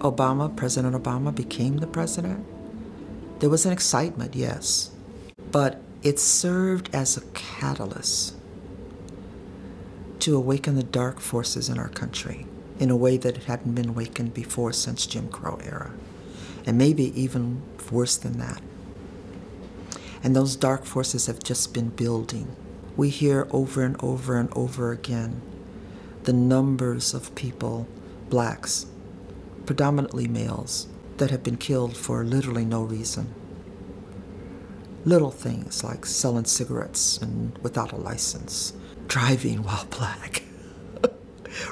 President Obama became the president, there was an excitement, yes, but it served as a catalyst to awaken the dark forces in our country in a way that it hadn't been awakened before since Jim Crow era, and maybe even worse than that. And those dark forces have just been building. We hear over and over and over again the numbers of people, blacks, predominantly males, that have been killed for literally no reason. Little things like selling cigarettes and without a license, driving while black,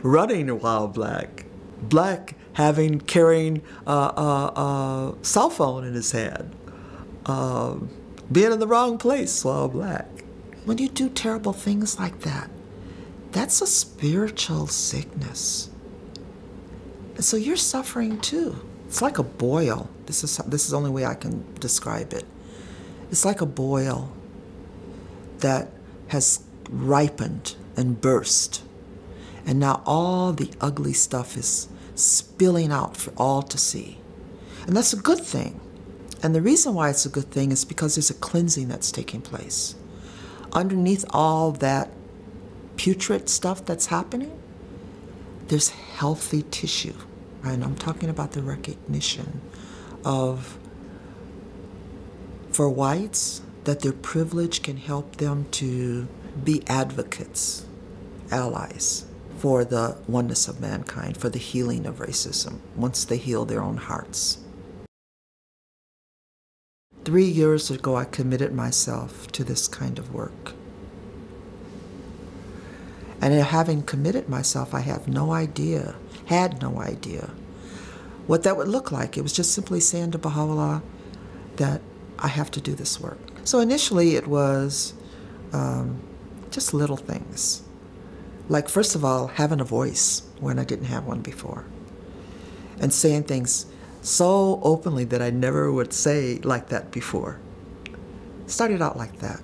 running while black, carrying a cell phone in his hand, being in the wrong place while black. When you do terrible things like that, that's a spiritual sickness. And so you're suffering too. It's like a boil. This is the only way I can describe it. It's like a boil that has ripened and burst. And now all the ugly stuff is spilling out for all to see. And that's a good thing. And the reason why it's a good thing is because there's a cleansing that's taking place. Underneath all that putrid stuff that's happening, there's healthy tissue. Right? And I'm talking about the recognition of, for whites, that their privilege can help them to be advocates, allies, for the oneness of mankind, for the healing of racism, once they heal their own hearts. 3 years ago, I committed myself to this kind of work. And having committed myself, I had no idea what that would look like. It was just simply saying to Baha'u'llah that I have to do this work. So initially it was just little things. Like, first of all, having a voice when I didn't have one before. And saying things so openly that I never would say like that before. Started out like that.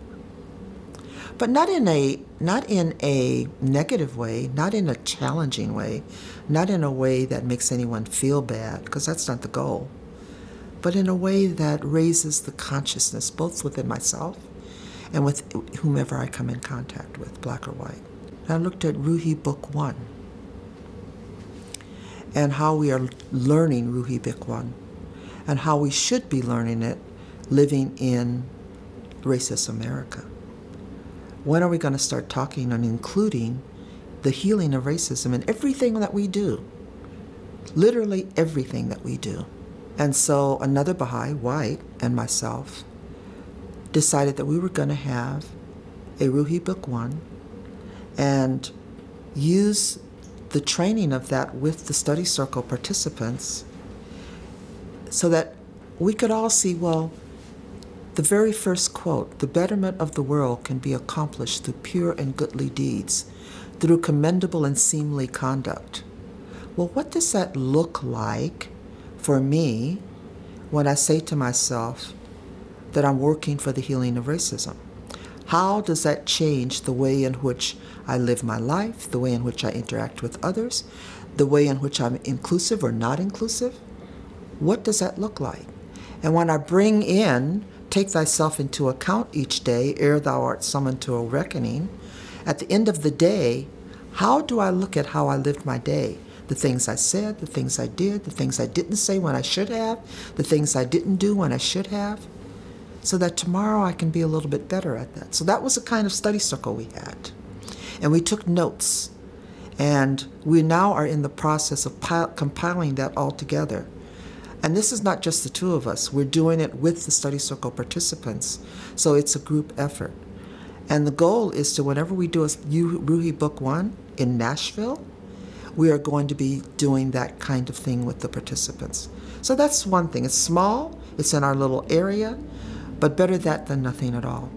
But not in a negative way, not in a challenging way, not in a way that makes anyone feel bad, because that's not the goal. But in a way that raises the consciousness, both within myself and with whomever I come in contact with, black or white. And I looked at Ruhi Book 1 and how we are learning Ruhi Book 1 and how we should be learning it living in racist America. When are we going to start talking and including the healing of racism in everything that we do? Literally everything that we do. And so another Baha'i, white, and myself decided that we were going to have a Ruhi Book 1 and use the training of that with the study circle participants so that we could all see, well, the very first quote, the betterment of the world can be accomplished through pure and goodly deeds, through commendable and seemly conduct. Well, what does that look like for me when I say to myself that I'm working for the healing of racism? How does that change the way in which I live my life, the way in which I interact with others, the way in which I'm inclusive or not inclusive? What does that look like? And when I bring in, take thyself into account each day, ere thou art summoned to a reckoning, at the end of the day, how do I look at how I lived my day? The things I said, the things I did, the things I didn't say when I should have, the things I didn't do when I should have, so that tomorrow I can be a little bit better at that. So that was the kind of study circle we had. And we took notes. And we now are in the process of compiling that all together. And this is not just the two of us. We're doing it with the study circle participants. So it's a group effort. And the goal is to, whenever we do a Ruhi Book 1 in Nashville, we are going to be doing that kind of thing with the participants. So that's one thing. It's small, it's in our little area, but better that than nothing at all.